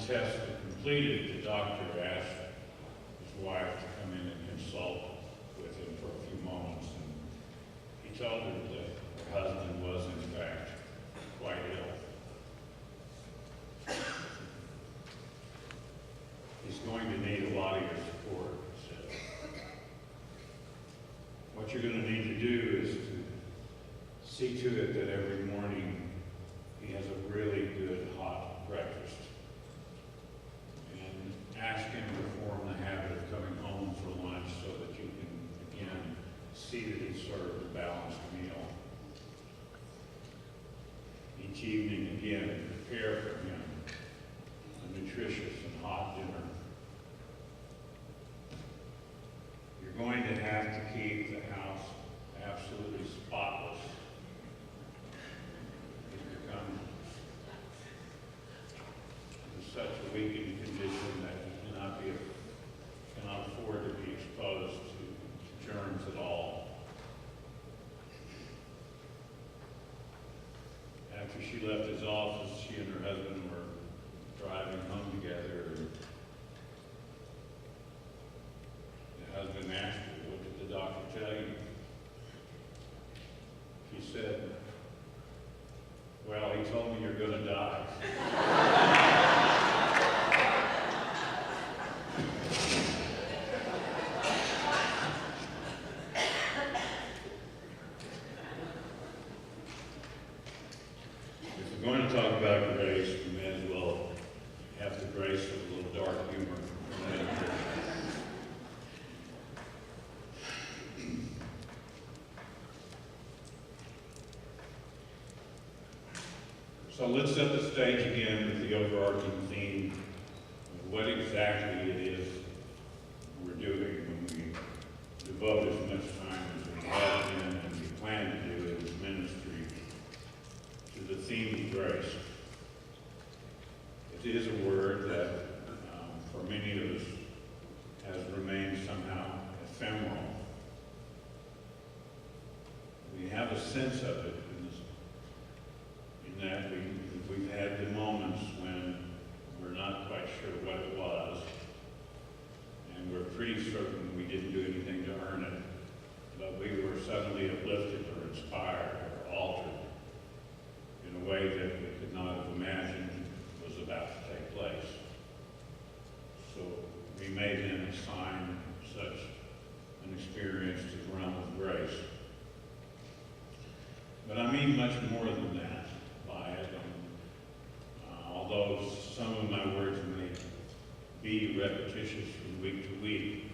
tests were completed, the doctor asked his wife to come in and consult with him for a few moments. And he told her that her husband was, in fact, quite ill. He's going to need a lot of your support, he said. What you're going to need to do is to see to it that every morning he has a really good hot breakfast. And ask him to form the habit of coming home for lunch so that you can, again, see that he's served a balanced meal. Each evening, again, prepare for him a nutritious and hot dinner. You're going to have to keep the house absolutely spotless. He's become in such a weakened condition that he cannot afford to be exposed to germs at all. After she left his office, she and her husband were driving home together. The husband asked her, "What did the doctor tell you?" She said, "Well, he told me you're going to die." If we're going to talk about grace, we may as well have the grace of a little dark humor. So let's set the stage again with the overarching theme of what exactly it is we're doing when we devote as much time as we have been and we plan to do in this ministry to the theme of grace. It is a word that, for many of us, has remained somehow ephemeral. We have a sense of it in that we've had the moments when we're not quite sure what it was, and we're pretty certain we didn't do anything to earn it, but we were suddenly uplifted or inspired or altered in a way that we could not have imagined was about to take place. So we may then assign such an experience to the realm of grace. But I mean much more than that by it. Although some of my words may be repetitious from week to week,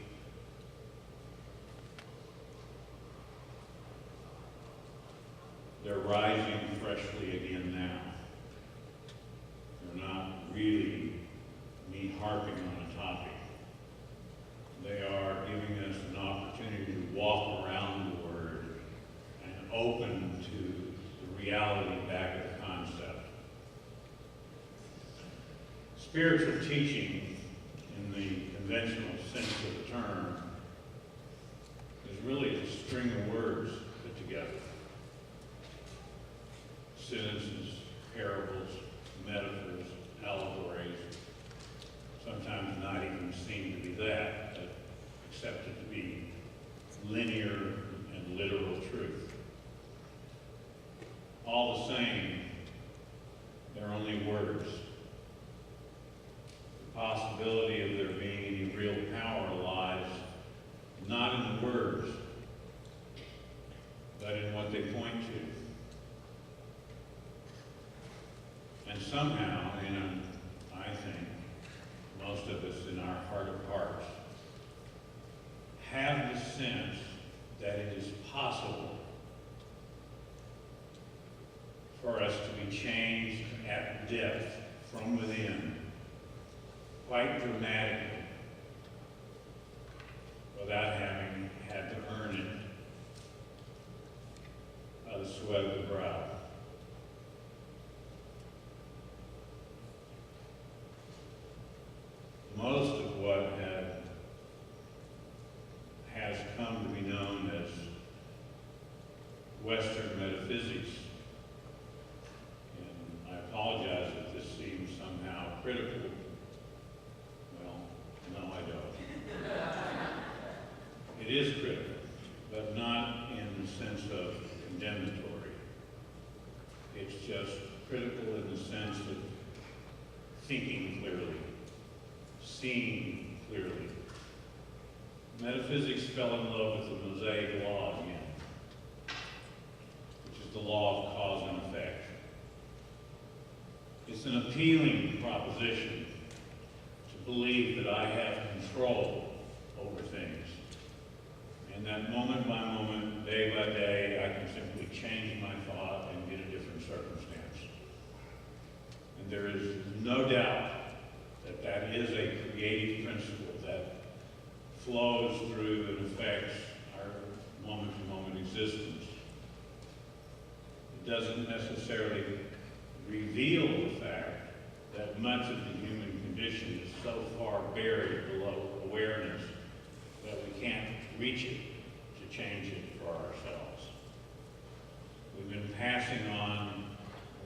they're rising freshly again now. They're not really me harping on a topic. They are giving us an opportunity to walk around the Word and open to the reality back of the concept. Spiritual teaching, in the conventional sense of the term, is really a string of words put together. Sentences, parables, metaphors, allegories, sometimes not even seen to be that, but accepted to be linear and literal truth. All the same, they're only words. The possibility of there being any real power lies not in the words, but in what they point to. And somehow, I think, most of us in our heart of hearts have the sense that it is possible for us to be changed at depth from within, quite dramatically, without having had to earn it by the sweat of the brow. Most of what has come to be known as Western metaphysics, and I apologize if this seems somehow critical It is critical, but not in the sense of condemnatory. It's just critical in the sense of thinking clearly, seeing clearly. Metaphysics fell in love with the Mosaic law again, which is the law of cause and effect. It's an appealing proposition to believe that I have control over things, and that moment by moment, day by day, I can simply change my thought and get a different circumstance. And there is no doubt that that is a creative principle that flows through and affects our moment-to-moment existence. It doesn't necessarily reveal the fact that much of the human condition is so far buried below awareness that we can't reach it to change it for ourselves. We've been passing on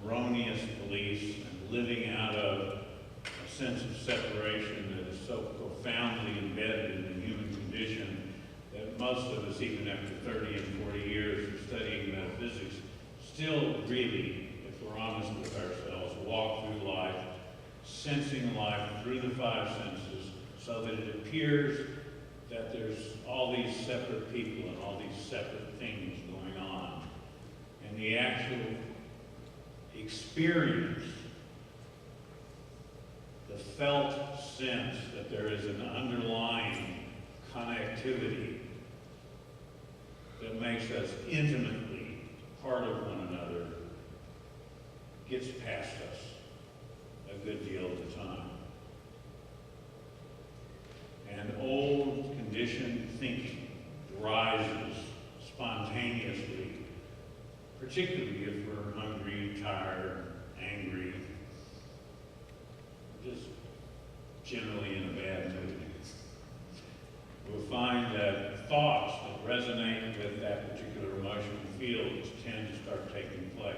erroneous beliefs and living out of a sense of separation that is so profoundly embedded in the human condition that most of us, even after 30 and 40 years of studying metaphysics, still really, if we're honest with ourselves, walk through life, sensing life through the five senses, so that it appears that there's all these separate people and all these separate things going on. And the actual experience, the felt sense that there is an underlying connectivity that makes us intimately part of one another, gets past us a good deal of the time. And old conditioned thinking rises spontaneously, particularly if we're hungry, tired, angry, just generally in a bad mood. We'll find that thoughts that resonate with that particular emotional field tend to start taking place.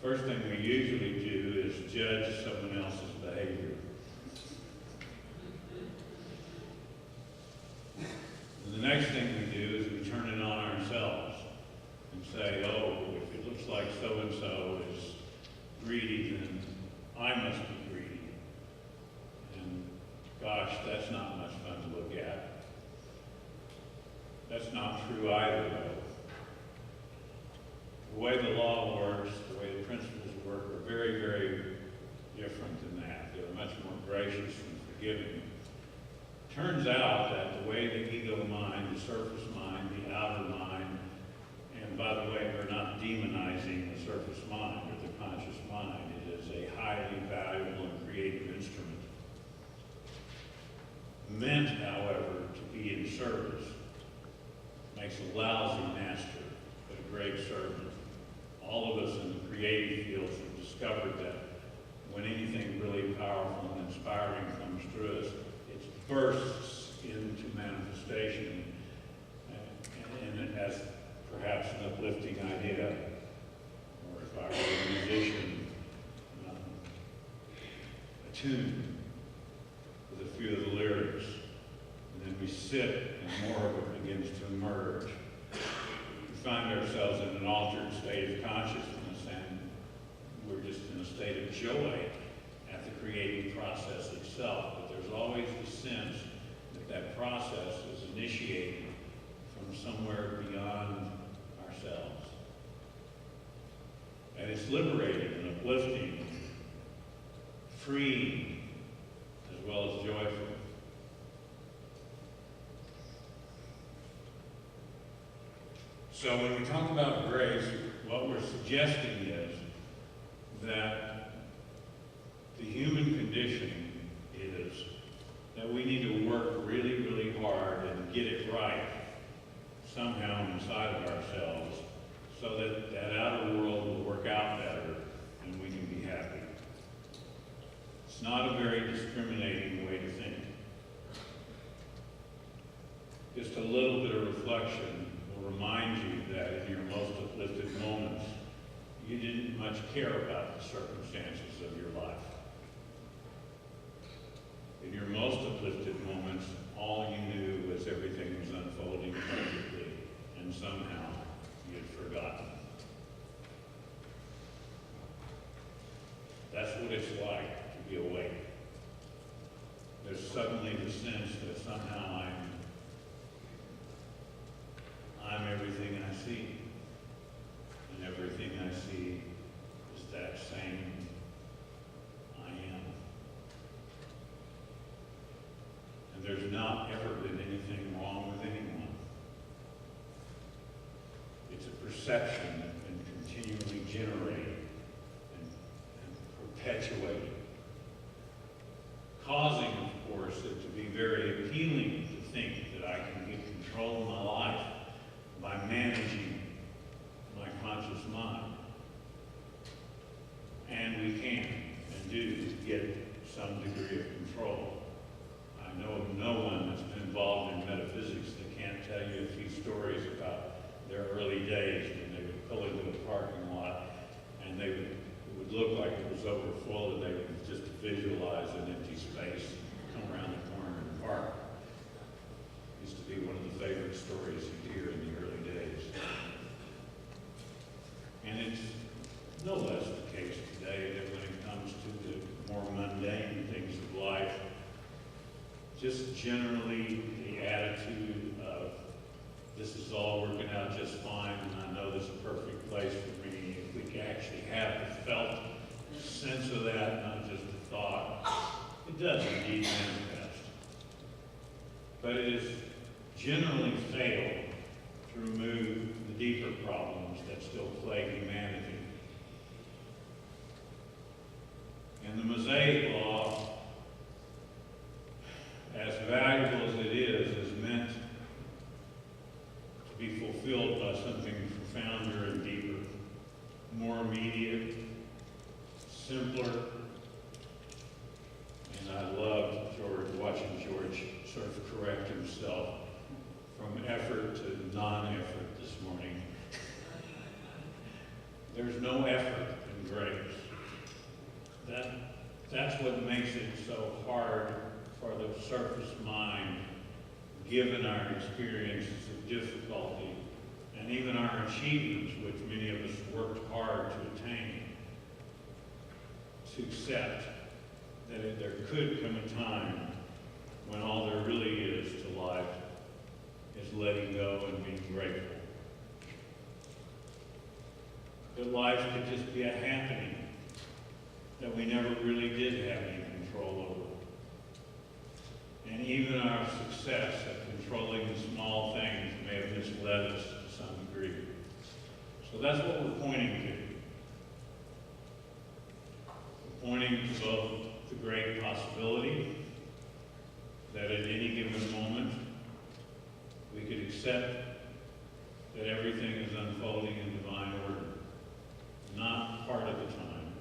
First thing we usually do is judge someone else's behavior. And the next thing we do is we turn it on ourselves and say, oh, if it looks like so-and-so is greedy, then I must be greedy. And gosh, that's not much fun to look at. That's not true either, though. The way the law works, the way the principles work, are very, very different than that. They're much more gracious and forgiving. Turns out that the way the ego mind, the surface mind, the outer mind, and by the way, we're not demonizing the surface mind or the conscious mind. It is a highly valuable and creative instrument. Meant, however, to be in service. Makes a lousy master, but a great servant. All of us in the creative fields have discovered that when anything really powerful and inspiring comes through us, it bursts into manifestation and as perhaps an uplifting idea. Or if I were a musician, a tune with a few of the lyrics, and then we sit and more of it begins to emerge. We find ourselves in an altered state of consciousness, and we're just in a state of joy at the creative process itself. But there's always the sense that that process is initiated from somewhere beyond ourselves. And it's liberating and uplifting, freeing, as well as joyful. So when we talk about grace, what we're suggesting is that the human condition is that we need to work really, really hard and get it right somehow inside of ourselves so that that outer world will work out better and we can be happy. It's not a very discriminating way to think. Just a little bit of reflection will remind you that in your most uplifted moments, you didn't much care about the circumstances of your life. In your most uplifted moments, what it's like to be awake. There's suddenly the sense that somehow I'm everything I see. And everything I see is that same I am. And there's not ever been anything wrong with anyone. It's a perception that can continually generate and perpetuate, causing, of course, it to be very appealing to think that I can get control of my life by managing my conscious mind. And we can and do get some degree of control. I know of no one that's been involved in metaphysics that can't tell you a few stories about their early days when they would pull into a parking lot and it would look like it was overfull and they would just visualize an empty space and come around the corner and park. It used to be one of the favorite stories you'd hear in the early days. And it's no less the case today that when it comes to the more mundane things of life, just generally the attitude of this is all working out just fine and I know this is a perfect place for me. If we can actually have the felt sense of that, not just a thought, it does indeed manifest. But it has generally failed to remove the deeper problems that still plague humanity. And the Mosaic Law, as valuable as it is meant to be fulfilled by something profounder and deeper, more immediate, simpler. And I loved watching George sort of correct himself from effort to non-effort this morning. There's no effort in grace. That's what makes it so hard for the surface mind, given our experiences of difficulty and even our achievements, which many of us worked hard to attain, to accept that there could come a time when all there really is to life is letting go and being grateful. That life could just be a happening that we never really did have any control over. And even our success at controlling the small things may have misled us to some degree. So that's what we're pointing to. We're pointing to both the great possibility that at any given moment we could accept that everything is unfolding in divine order, not part of the time,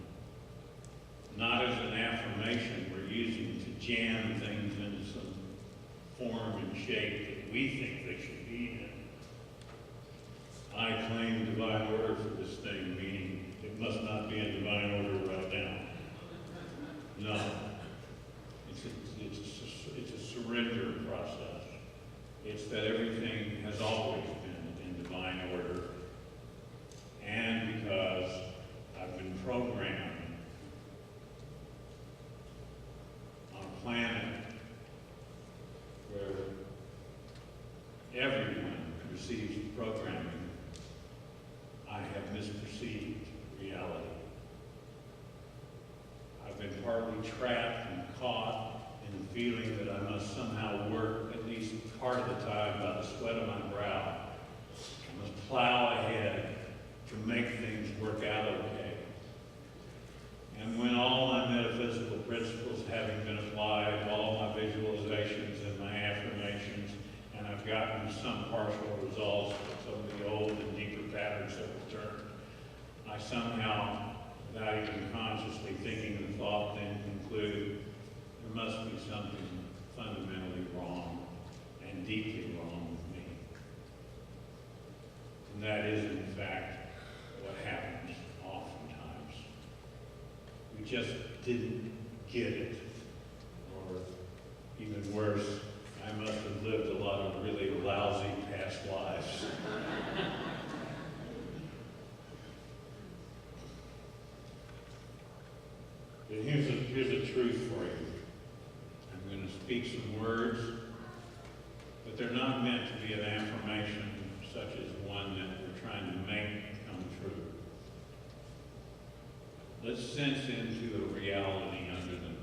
not as an affirmation we're using to jam things into some form and shape that we think they should be in. I claim divine order for this thing, meaning it must not be in divine order right now. No. It's a surrender process. It's that everything has always been in divine order. And because I've been programmed on a planet where everyone receives programming, I have misperceived reality. I've been partly trapped and caught in the feeling that I must somehow work at least part of the time by the sweat of my brow. I must plow ahead to make things work out okay. And when all my metaphysical principles having been applied, all my visualizations and my affirmations, and I've gotten some partial results from some of the old and deeper patterns have returned, I somehow, without even consciously thinking the thought, then conclude there must be something fundamentally wrong and deeply wrong with me. And that is, in fact, what happens oftentimes. We just didn't get it. Or even worse, I must have lived a lot of really lousy past lives. truth for you. I'm going to speak some words, but they're not meant to be an affirmation such as one that we're trying to make come true. Let's sense into a reality under them.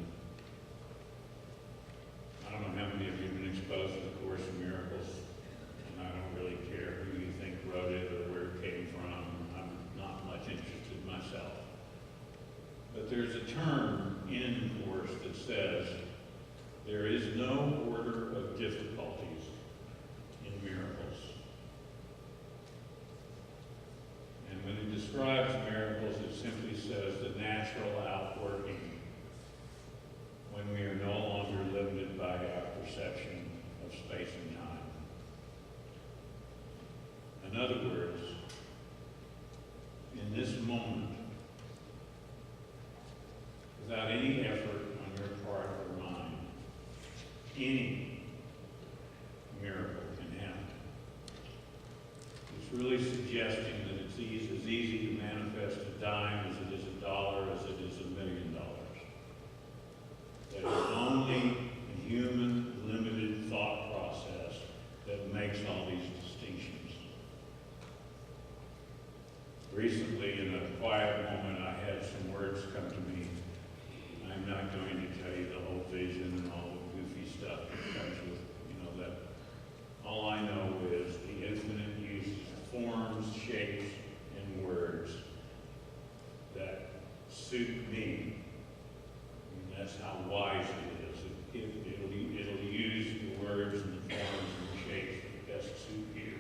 I don't know how many of you have been exposed to the Course in Miracles, and I don't really care who you think wrote it or where it came from. I'm not much interested myself. But there's a term in the Course that says there is no order of difficulties in miracles. And when it describes miracles, it simply says the natural outworking when we are no longer limited by our perception of space and time. In other words, in this moment, without any effort on your part or mine, any miracle can happen. It's really suggesting that it's as easy to manifest a dime as it is a dollar, as it is $1 million. That it's only a human, limited thought process that makes all these distinctions. Recently, in a quiet moment, I had some words come to me. I'm not going to tell you the whole vision and all the goofy stuff that comes with, that. All I know is the infinite use of forms, shapes, and words that suit me. And that's how wise it is. It'll use the words and the forms and the shapes that best suit you.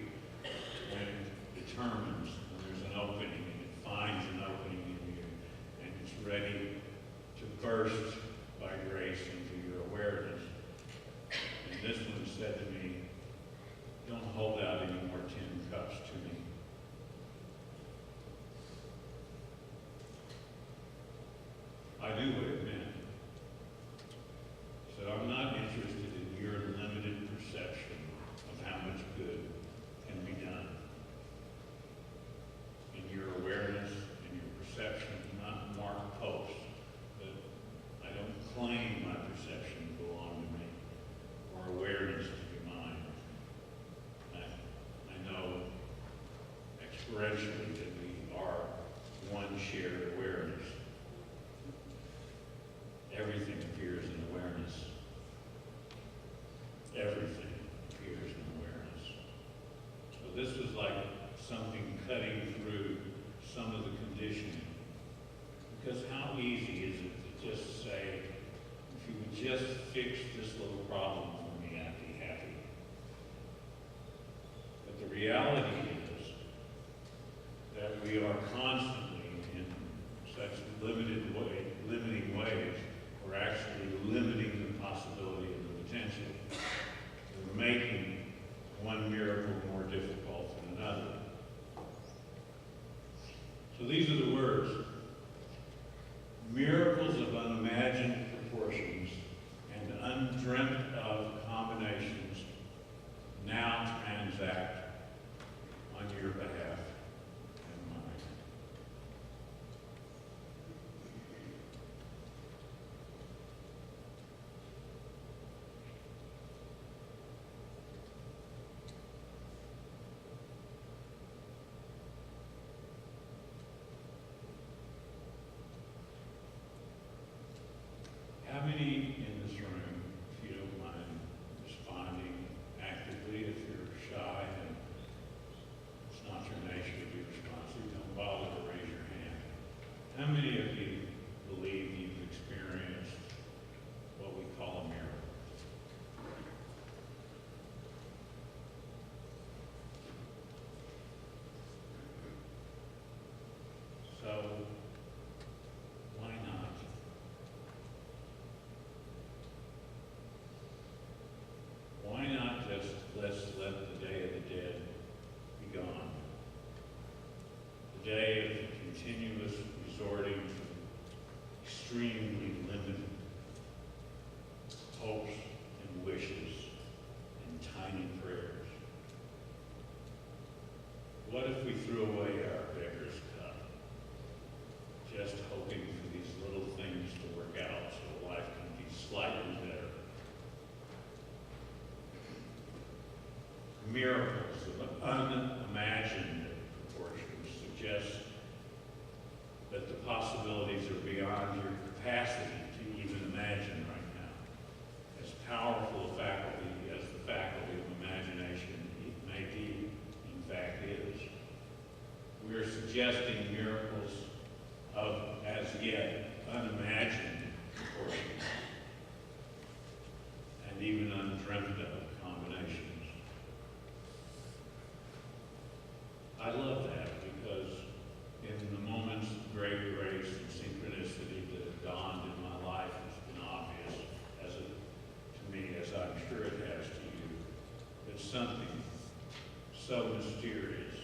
And it determines when there's an opening, and it finds an opening in you, and it's ready to burst by grace into your awareness. And this one said to me, don't hold out any more tin cups to me. I knew what it meant. So I'm not interested in your limited perception of how much good can be done. In your awareness and your perception, not Mark Post. I don't claim my perception to belong to me or awareness to be mine. I know experientially that we are one shared awareness. Everything appears in awareness. Everything appears in awareness. So this was like something cutting through some of the conditioning. Because how easy is it to just say, if you would just fix this little problem for me, I'd be happy. But the reality is that we are constantly in such limiting ways, we're actually limiting the possibility and the potential. We're making one miracle more difficult than another. So these are the words. Miracles of unimagined proportions and undreamt of combinations now transact on your behalf and mine. How many in this room, if you don't mind responding actively, if you're shy and it's not your nature to be responsive, don't bother to raise your hand. How many of you believe you've experienced what we call a miracle? So, why not? Why not just let's let the Day of the Dead be gone? The day of continuous resorting to extremely limited hopes and wishes and tiny prayers. What if we threw away our beggar's cup, just hoping for these little things to work out so life miracles of unimagined proportions suggests that the possibilities are beyond your capacity to even imagine right now. As powerful a faculty as the faculty of imagination may be, in fact is. We are suggesting miracles of as yet unimagined proportions and even undreamt of combinations. I love that because in the moments of great grace and synchronicity that have dawned in my life, it's been obvious to me, as I'm sure it has to you, that something so mysterious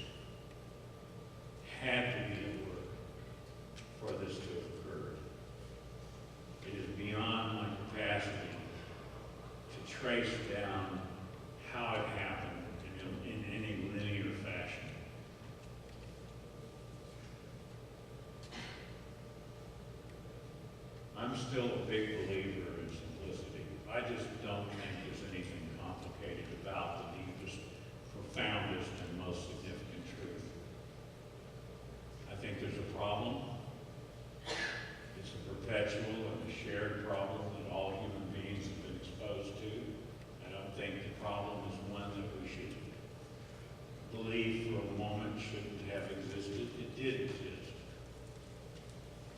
had to be at work for this to have occurred. It is beyond my capacity to trace down how it happened in any linear fashion. I'm still a big believer in simplicity. I just don't think there's anything complicated about the deepest, profoundest, and most significant truth. I think there's a problem. It's a perpetual and a shared problem that all human beings have been exposed to. I don't think the problem is one that we should believe for a moment shouldn't have existed. It did exist.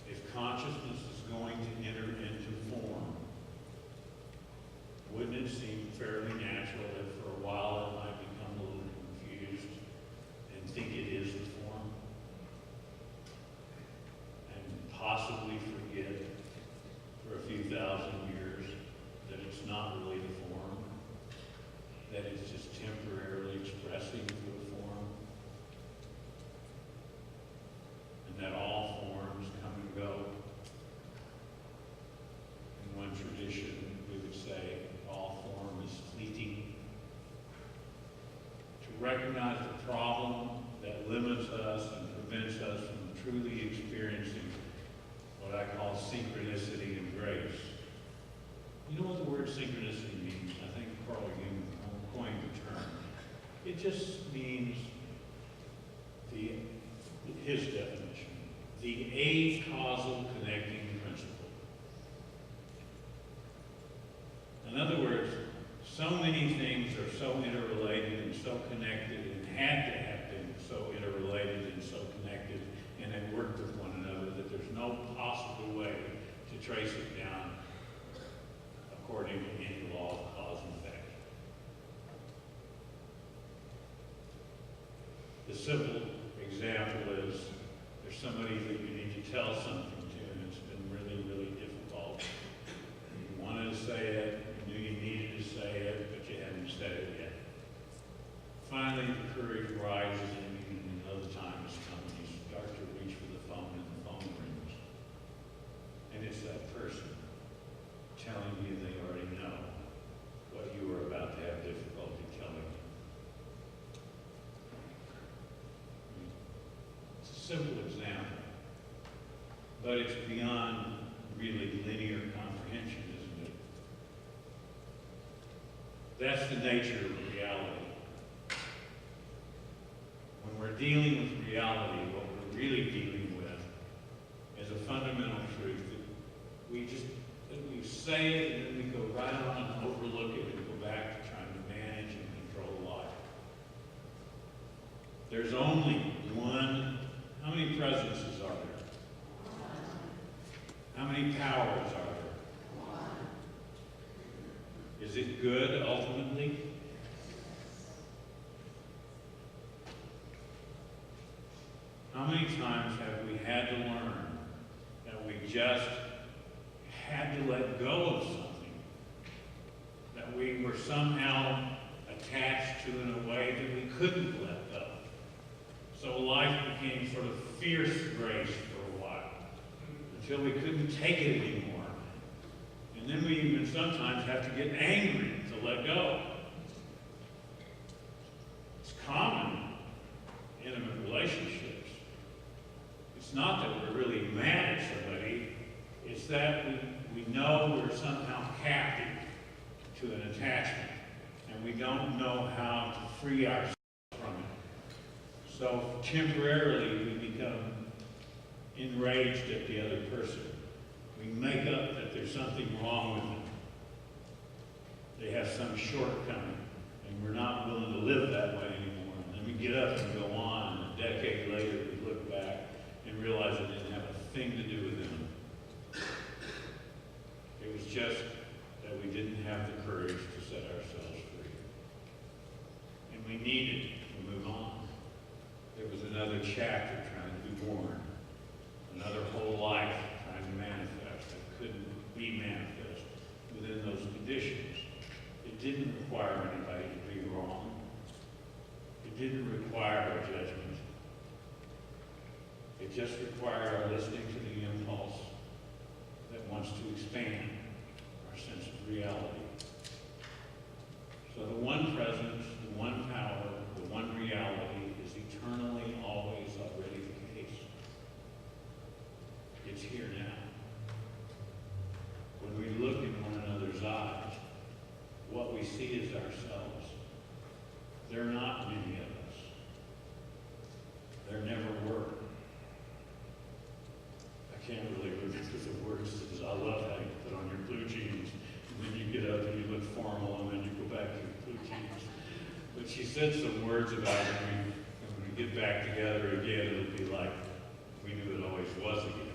If consciousness is going to enter into form, wouldn't it seem fairly natural that for a while it might become a little confused and think it is the form? And possibly forget for a few thousand years that it's not really the form, that it's just temporarily expressing through a form, and that all forms come and go. In one tradition, we would say all form is fleeting. To recognize the problem that limits us and prevents us from truly experiencing what I call synchronicity and grace. You know what the word synchronicity means? I think Carl Jung coined the term. It just means his definition, the acausal connecting principle. In other words, so many things are so interrelated and so connected and had to have been so interrelated and so connected and had worked with one another that there's no possible way to trace it down according to any law of cause and effect. The simple example is there's somebody that you need to tell something to and it's been really, really difficult. You wanted to say it, you knew you needed to say it, but you hadn't said it yet. Finally, the courage rises in you and you know the time has come and you start to reach for the phone and the phone rings. And it's that person telling you they already know what you were about to have difficulty telling you. It's a simple example, but it's beyond really linear comprehension, isn't it? That's the nature of reality. When we're dealing with reality, what we're really dealing with is a fundamental truth that we say it and then we go right on and overlook it and go back to trying to manage and control life. There's only one. How many presences are there? How many powers are there? Is it good ultimately? How many times have we had to learn that we just had to let go of something that we were somehow attached to in a way that we couldn't let go? So life became sort of fierce grace for a while until we couldn't take it anymore. And then we even sometimes have to get angry to let go. It's common in intimate relationships. It's not that we're really mad at somebody, it's that we know we're somehow captive to an attachment, and we don't don't know how to free ourselves from it. So temporarily we become enraged at the other person. We make up that there's something wrong with them. They have some shortcoming, and we're not willing to live that way anymore. And then we get up and go on, and a decade later we look back and realize it didn't have a thing to do with them. It was just that we didn't have the courage to set ourselves free. And we needed to move on. There was another chapter trying to be born, another whole life trying to manifest that couldn't be manifest within those conditions. It didn't require anybody to be wrong. It didn't require our judgment. It just required our listening to the impulse that wants to expand our sense of reality. So the one presence, the one power, the one reality is eternally, always, already the case. It's here now. When we look in one another's eyes, what we see is ourselves. There are not many of us. There never were. I can't really remember the words. I love how you put on your blue jeans, and then you get up and you look formal, and then you go back to your blue jeans. But she said some words about when we get back together again, it'll be like we knew it always was again.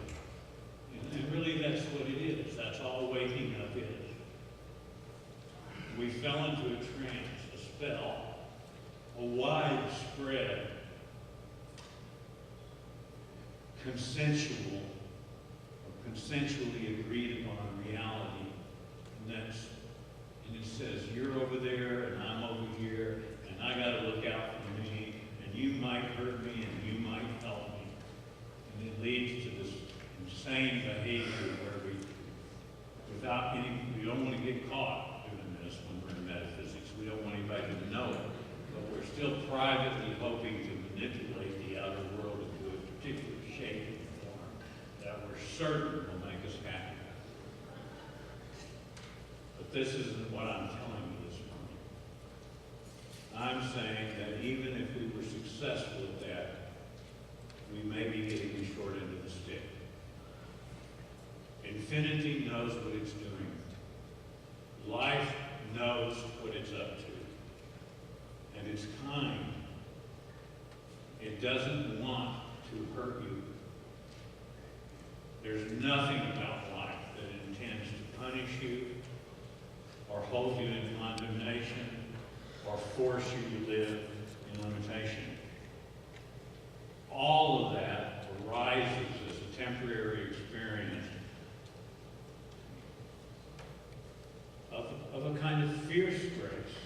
And really that's what it is. That's all waking up is. We fell into a trance, a spell, a widespread, consensually agreed upon reality. And it says, you're over there and I'm over here, and I got to look out for me, and you might hurt me and you might help me. And it leads to this insane behavior where we don't want to get caught doing this when we're in metaphysics. We don't want anybody to know it. But we're still privately hoping to manipulate the outer world into a particular shape and form that we're certain will make us happy. But this isn't what I'm telling you this morning. I'm saying that even if we were successful at that, we may be getting the short end of the stick. Infinity knows what it's doing. Life knows what it's up to. And it's kind. It doesn't want to hurt you. There's nothing about life that intends to punish you or hold you in condemnation or force you to live in limitation. All of that arises as a temporary experience of a kind of fierce grace.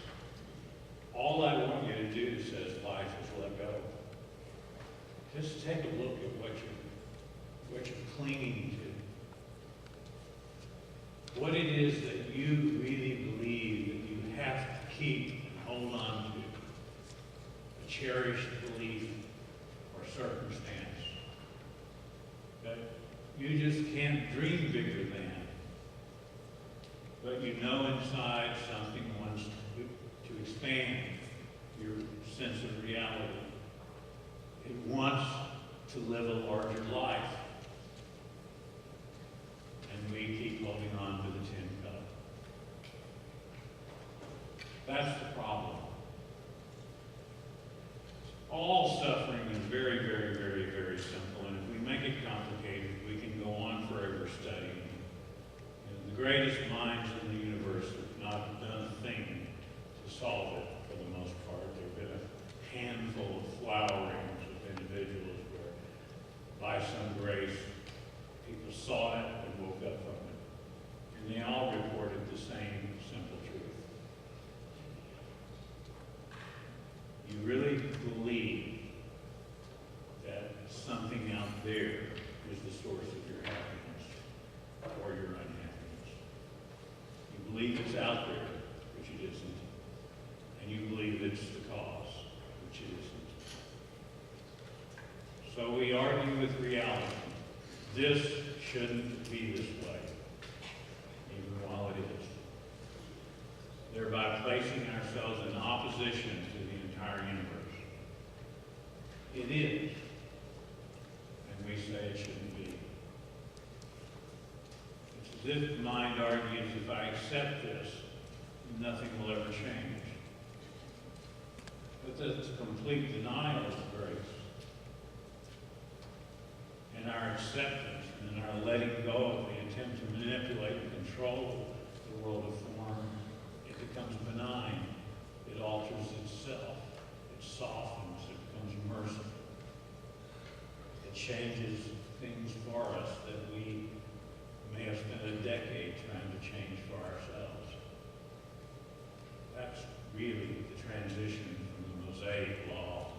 All I want you to do, says life, is let go. Just take a look at what you're clinging to. What it is that you really believe that you have to keep and hold on to. A cherished belief or circumstance. That you just can't dream bigger than. But you know inside something wants to expand your sense of reality. It wants to live a larger life. And we keep holding on to the tin cup. That's the problem. All suffering is very, very, very, very simple. And if we make it complicated, we can go on forever studying. The greatest minds in the universe have not done a thing to solve it for the most part. There have been a handful of flowerings of individuals where, by some grace, people saw it and woke up from it. And they all reported the same simple truth. You really believe that something out there is the source of your happiness or your unhappiness. You believe it's out there, which it isn't. And you believe it's the cause, which it isn't. So we argue with reality. This shouldn't be this way, even while it is. Thereby placing ourselves in opposition to the entire universe. It is. And we say it shouldn't be. It's as if the mind argues, if I accept this, nothing will ever change. But that's a complete denial of grace. And our acceptance and our letting go of the attempt to manipulate and control the world of form, it becomes benign. It alters itself. It softens. It becomes merciful. It changes things for us that we may have spent a decade trying to change for ourselves. That's really the transition from the Mosaic law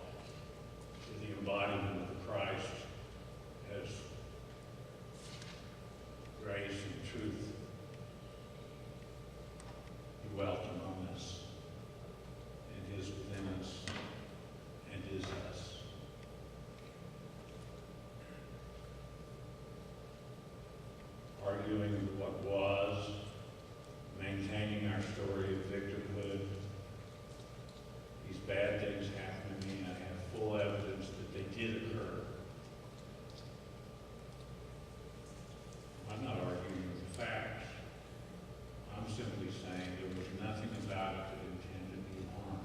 to the embodiment of Christ as grace and truth dwelt among us, and is within us, and is us. Arguing with what was, maintaining our story of victimhood. These bad things happen to me, and I have full evidence that they did occur. I'm not arguing with the facts. I'm simply saying there was nothing about it that intended me harm.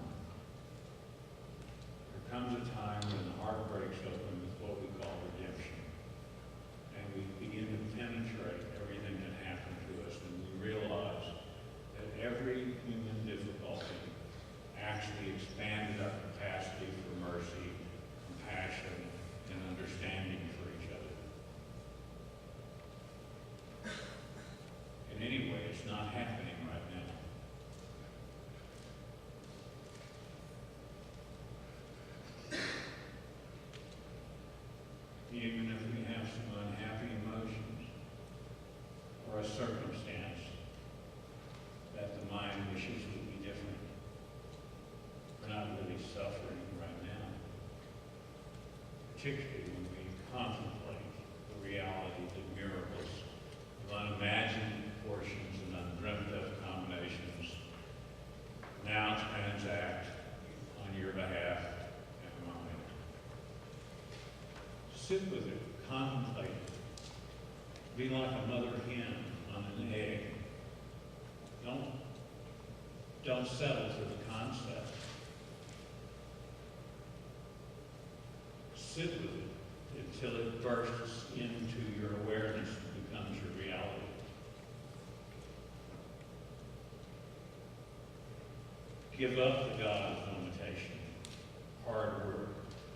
There comes a time when the heart breaks open with what we call redemption, and we begin to penetrate everything that happened to us, and we realize that every human difficulty actually expanded our capacity for mercy, compassion, and understanding for each other. And anyway, it's not happening right now. Even if we have some unhappy emotions or a circumstance that the mind wishes would be different, we're not really suffering right now, particularly when we contemplate the reality that miracles of unimagined proportions and undreamt of combinations now transact on your behalf and mine. Sit with it, contemplate it. Be like a mother hen on an egg. Don't settle for the concept. Sit with it until it bursts into your awareness and becomes your reality. Give up the God of limitation, hard work,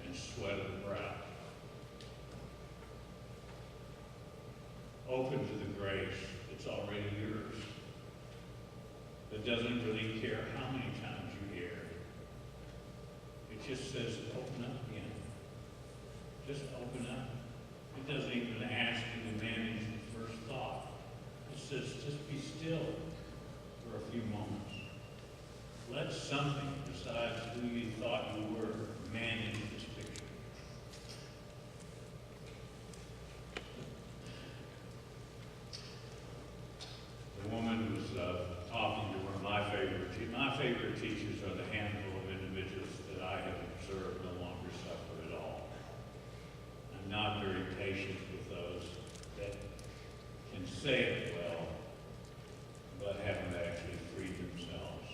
and sweat of the brow. Open to the grace that's already yours, that doesn't really care how many times you hear it. It just says, open up again. Just open up. It doesn't even ask you to manage the first thought. It says, just be still for a few moments. Let something besides who you thought you were manage this picture. The woman was talking to one of my favorite teachers. My favorite teachers are the handful of individuals that I have observed no longer suffer at all. I'm not very patient with those that can say it well, but haven't actually freed themselves.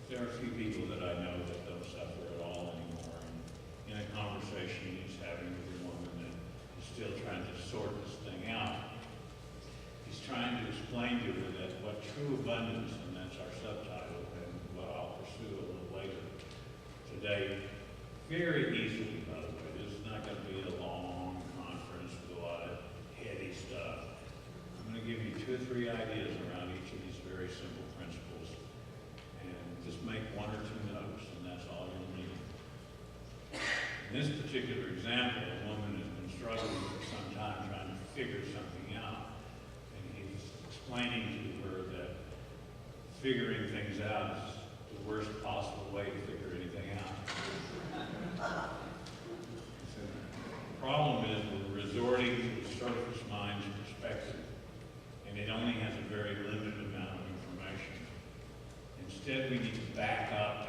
There are a few people that I know that don't suffer at all anymore. And in a conversation he's having with a woman that is still trying to sort this thing out, he's trying to explain to her that what true abundance, and that's our subtitle, and what I'll pursue a little later today, very easily, by the way. This is not going to be a long conference with a lot of heady stuff. I'm going to give you 2 or 3 ideas around each of these very simple principles, and just make 1 or 2 notes, and that's all you'll need. In this particular example, a woman has been struggling for some time trying to figure something out, and he's explaining to her that figuring things out is the worst possible way to figure anything out. The problem is we're resorting to the surface mind's perspective, and it only has a very limited amount of information. Instead, we need to back up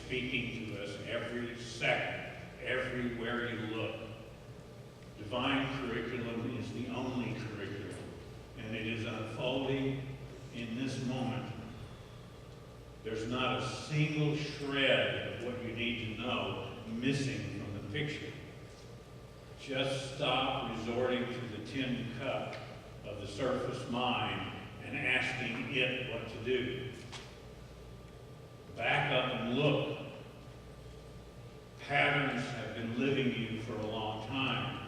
speaking to us every second, everywhere you look. Divine curriculum is the only curriculum, and it is unfolding in this moment. There's not a single shred of what you need to know missing from the picture. Just stop resorting to the tin cup of the surface mind and asking it what to do. Back up and look. Patterns have been living you for a long time.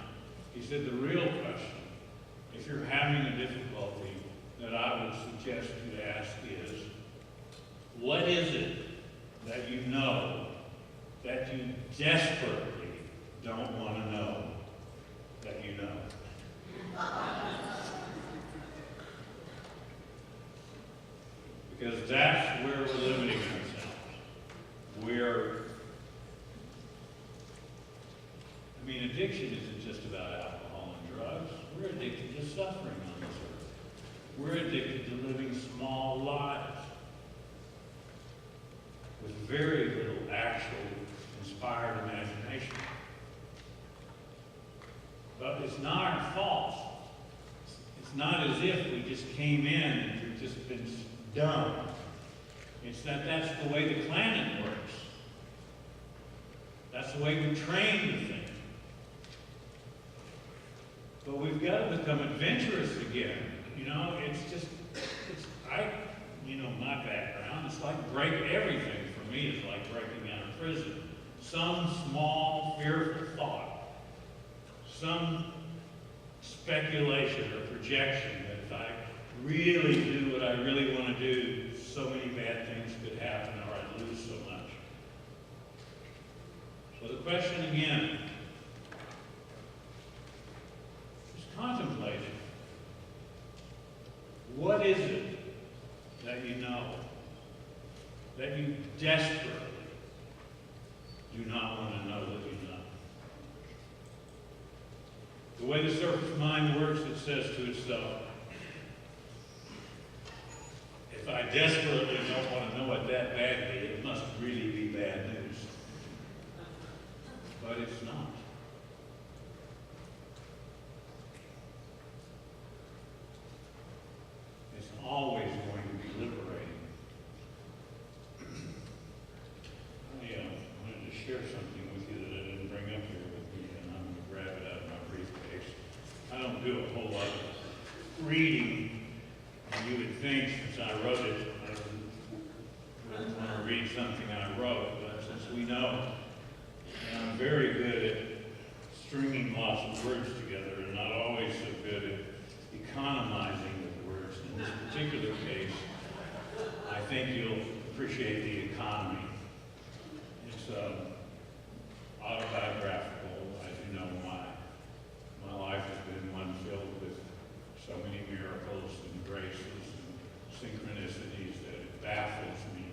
He said the real question, if you're having a difficulty, that I would suggest you ask is, what is it that you know that you desperately don't want to know that you know? Because that's where we're limiting ourselves. Addiction isn't just about alcohol and drugs. We're addicted to suffering on this earth. We're addicted to living small lives with very little actual inspired imagination. But it's not our fault. It's not as if we just came in and we've just been dumb. It's that that's the way the planet works. That's the way we're trained to think. But we've got to become adventurous again. My background, it's like everything for me is like breaking out of prison. Some small, fearful thought, some speculation or projection that if I really do what I really want to do, so many bad things could happen or I'd lose so much. So the question again is contemplate. What is it that you know, that you desperately do not want to know that you know? The way the surface mind works, it says to itself, if I desperately don't want to know it that badly, it must really be bad news. But it's not. It's always going to be liberating. I wanted to share something with you that I didn't bring up here with me, and I'm going to grab it out of my briefcase. I don't do a whole lot of reading. You would think, since I wrote it, I wouldn't want to read something I wrote, but since we know I'm very good at stringing lots of words together and not always so good at economizing with words, in this particular case, I think you'll appreciate the economy. It's autobiographical. As you know, my life has been one filled with so many miracles and graces and synchronicities that it baffles me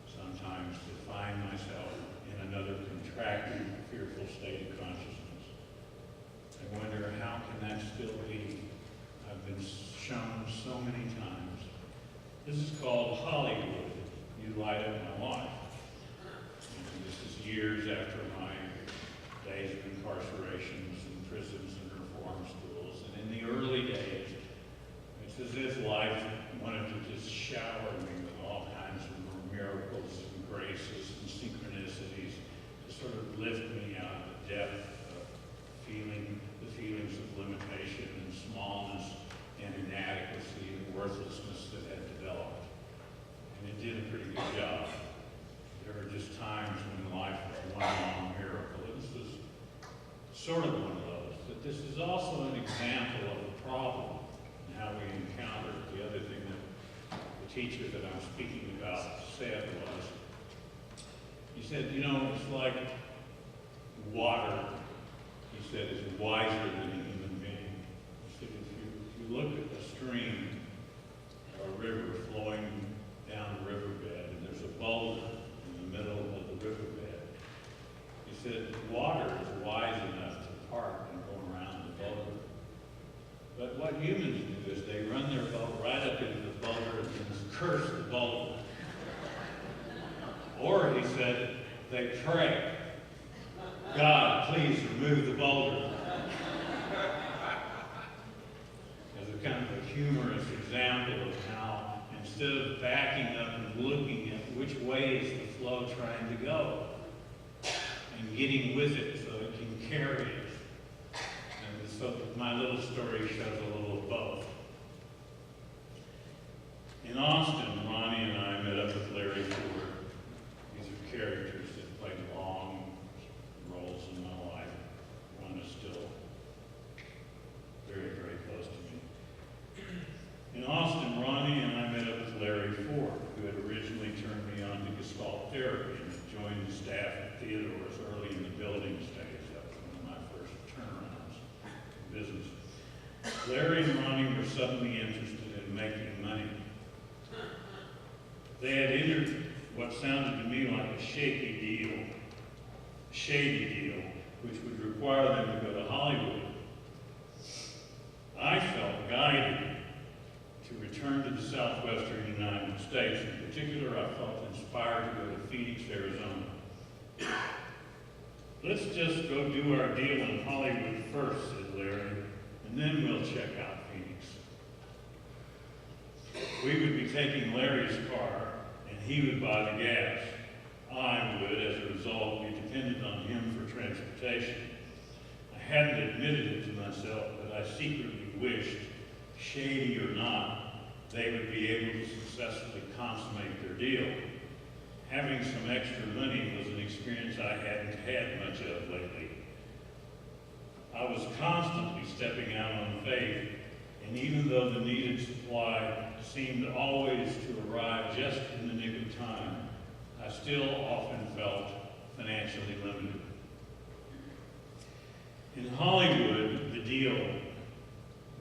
sometimes to find myself in another contracted, fearful state of consciousness. I wonder, how can that still be? I've been shown so many times. This is called Hollywood. You light up my life. And this is years after my days of incarcerations and prisons and reform schools. And in the early days, it's as if life wanted to just shower me with all kinds of miracles and graces and synchronicities to sort of lift me out of the depth of the feelings of limitation and smallness and inadequacy and worthlessness that had developed. And it did a pretty good job. There were just times when life was one long miracle. This was sort of one of those. But this is also an example of a problem and how we encounter it. The other thing that the teacher that I'm speaking about said was, he said, it's like water, he said, is wiser than a human being. He said, if you look at a stream or a river flowing down the riverbed, and there's a boulder in the middle of the riverbed, he said, water is wise enough to park and go around the boulder. But what humans do is they run their boat right up into the boulder and just curse the boulder. Or said they pray, God, please remove the boulder. As a kind of a humorous example of how, instead of backing up and looking at which way is the flow trying to go, and getting with it so it can carry it. And so my little story shows a little of both. In Austin, Ronnie and I met up with Larry Ford. These are characters that played long roles in my life. One is still very, very close to me. In Austin, Ronnie and I met up with Larry Ford, who had originally turned me on to Gestalt therapy and joined the staff at Theodore's early in the building stage. That was one of my first turnarounds in business. Larry and Ronnie were suddenly interested in making money. They had entered what sounded to me like a shady deal, which would require them to go to Hollywood. I felt guided to return to the southwestern United States. In particular, I felt inspired to go to Phoenix, Arizona. Let's just go do our deal in Hollywood first, said Larry, and then we'll check out Phoenix. We would be taking Larry's car, and he would buy the gas. I would, as a result, be dependent on him for transportation. I hadn't admitted it to myself, but I secretly wished, shady or not, they would be able to successfully consummate their deal. Having some extra money was an experience I hadn't had much of lately. I was constantly stepping out on faith, and even though the needed supply seemed always to arrive just in the nick of time, I still often felt financially limited. In Hollywood, the deal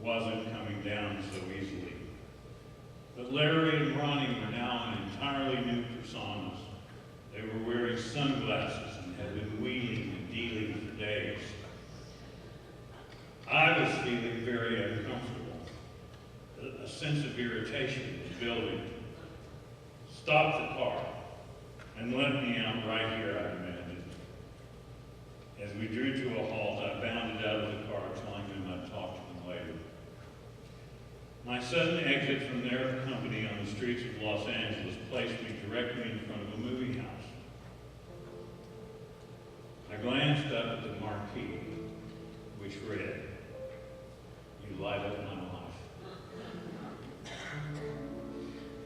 wasn't coming down so easily. But Larry and Ronnie were now in entirely new personas. They were wearing sunglasses and had been wheeling and dealing for days. I was feeling very uncomfortable. A sense of irritation was building. Stop the car and let me out right here, I demanded. As we drew to a halt, I bounded out of the car, telling them I'd talk to them later. My sudden exit from their company on the streets of Los Angeles placed me directly in front of a movie house. I glanced up at the marquee, which read, "You light up my life."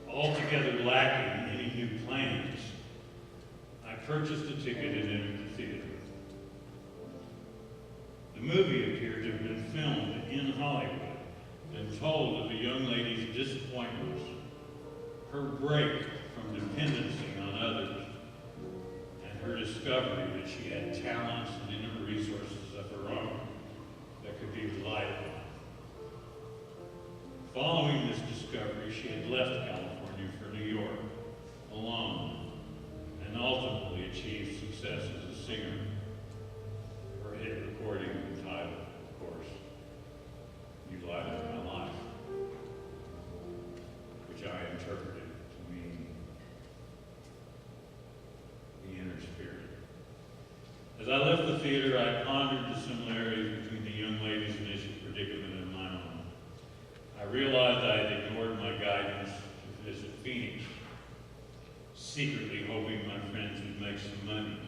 Altogether lacking any new plans, I purchased a ticket and entered the theater. The movie appeared to have been filmed in Hollywood and told of a young lady's disappointments, her break from dependency on others, and her discovery that she had talents and inner resources of her own that could be relied upon. Following this discovery, she had left California for New York, alone, and ultimately achieved success as a singer. Her hit recording entitled, of course, "You Light Up My Life," which I interpreted to mean the inner spirit. As I left the theater, I pondered the similarities between the young lady's initial predicament and my own. I realized I had ignored my guidance to visit Phoenix, secretly hoping my friends would make some money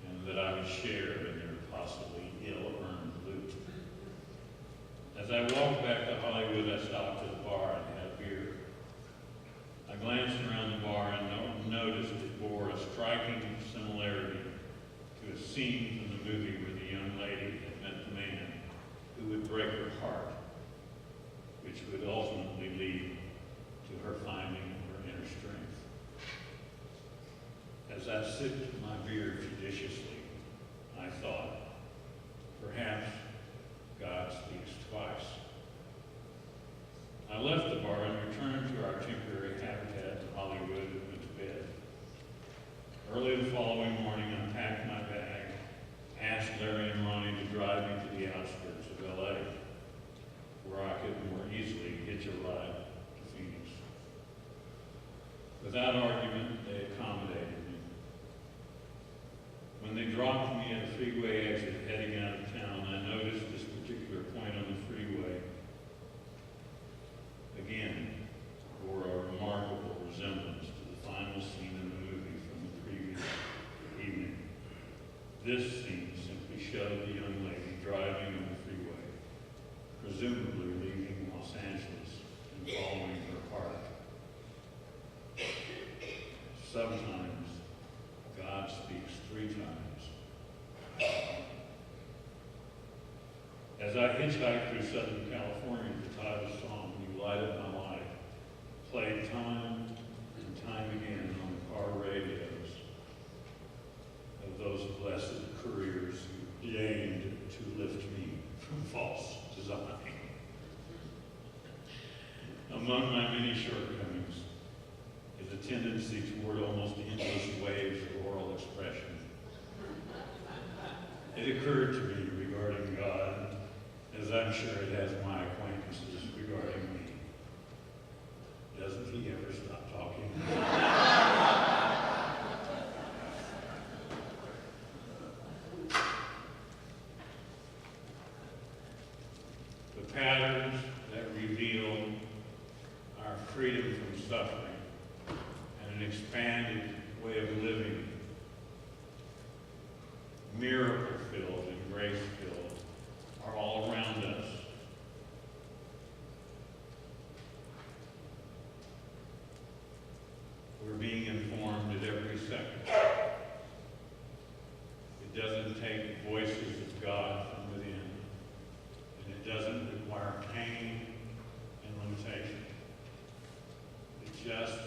and that I would share in their possibly ill-earned loot. As I walked back to Hollywood, I stopped at a bar and had a beer. I glanced around the bar and noticed it bore a striking similarity to a scene from the movie where the young lady had met the man who would break her heart, which would ultimately lead to her finding her inner strength. As I sipped my beer judiciously, I thought, perhaps God speaks twice. I left the bar and returned to our temporary habitat in Hollywood and went to bed. Early the following morning, I packed my bag, asked Larry and Ronnie to drive me to the outskirts of LA, where I could more easily hitch a ride to Phoenix. Without argument, they accommodated me. they dropped me at a freeway exit heading out of town, I noticed this particular point on the freeway, again, bore a remarkable resemblance to the final scene in the movie from the previous evening. This scene simply showed the young lady driving on the freeway, presumably leaving Los Angeles and following her heart. Sometimes God speaks 3 times. As I hitchhiked through Southern California, the title song, "You Light Up My Life," played time and time again on the car radios of those blessed couriers who deigned to lift me from false design. Among my many shortcomings is a tendency toward almost endless waves of oral expression. It occurred to me regarding God, as I'm sure it has my acquaintances regarding me. Doesn't he ever stop talking? The patterns that reveal our freedom from suffering and an expanded way of living, miracle-filled and grace-filled, are all around us. We're being informed at every second. It doesn't take voices of God from within, and it doesn't require pain and limitation. It just